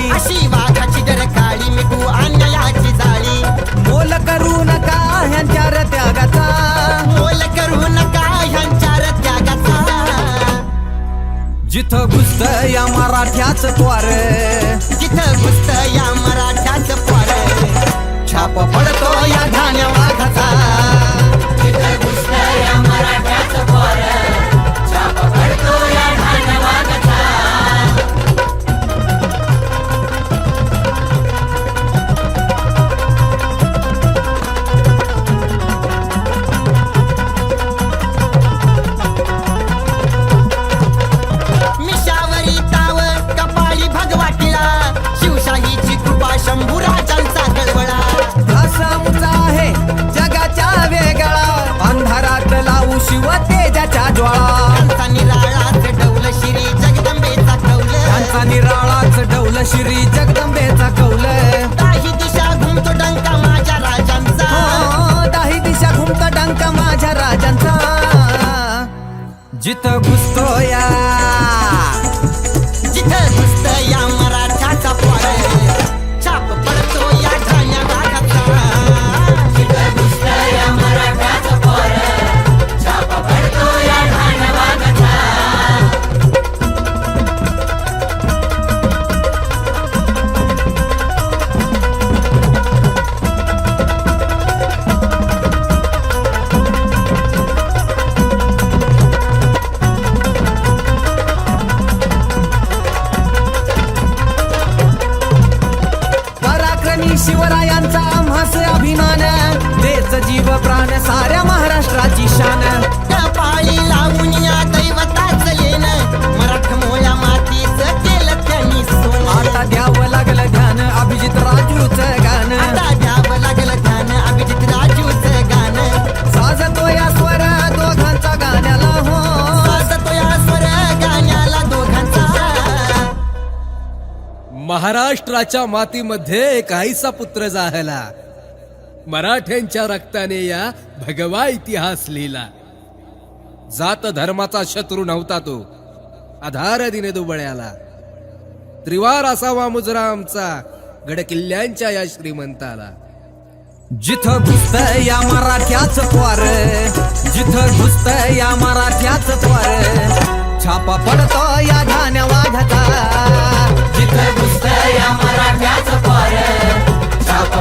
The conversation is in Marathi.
काळी, अशी वाघाची डर काळी मिटू अन्यायाची जाळी. मोल करू नका ह्यांच्या त्यागाचा, मोल करू नका ह्यांच्या त्यागाचा. जिथं घुसत या मराठ्याच द्वार, जिथं घुसत या मराठ्याच पार, छाप पडतो या ठाण्या वाघाचा. जिथं घुसत या मराठ्याच पार, छाप पडतो या ठाण्या वाघाचा. मिशावरी ताव कपाळी भगवाटीला, शिवशाहीची कृपा शंभूराजांचा गळवळा. असामुचा आहे जगाच्या वेगळा, अंधारात लावू शिव तेजाच्या ज्वाळा. त्यांचा निराळाच डौल श्री जगदंबेचा कौल. त्यांचा निराळाच डौल श्री जगदंबेचा कौल. दाही दिशा घुमतो डंका माझ्या राजांचा. हो, दाही दिशा घुमता डंका माझ्या राजांचा. जिथं घुसतो या, जिथं घुसत या मराठ्याचा पार, छाप पडतो या ठाण्या वाघाचा. जिथं घुसत या मराठ्याचा पार, छाप पडतो या ठाण्या वाघाचा. पराक्रमी शिवरायांचा आम्हास अभिमान, तेच जीव प्राण साऱ्या महाराष्ट्राची शान. कपाळी लावून या दैवताच लेन, मराठमोळ्या मातीच केलं त्यांनी सोन. आता द्यावं लागलं ध्यान अभिजित राजूच गाण. आता द्यावं लागलं ध्यान अभिजित राजूचं गाणं. साजतो या स्वर दोघांचा गाण्याला. हो, वाजतो या स्वर गाण्याला दोघांचा. महाराष्ट्राच्या मातीमध्ये काहीसा पुत्र जाहला, मराठ्यांच्या रक्ताने या भगवा इतिहास लिहिला. जात धर्माचा शत्रू नव्हता तो, आधार दिने दुबळ्याला. त्रिवार असावा मुजरा आमचा, गड किल्ल्यांच्या या श्रीमंताला. जिथं घुसत या मराठ्याच द्वार, जिथं घुसत या मराठ्याच द्वार, छापा पडतो या ठाण्या वाघाचा. जिथं घुसत या मराठ्याचं पार, छाप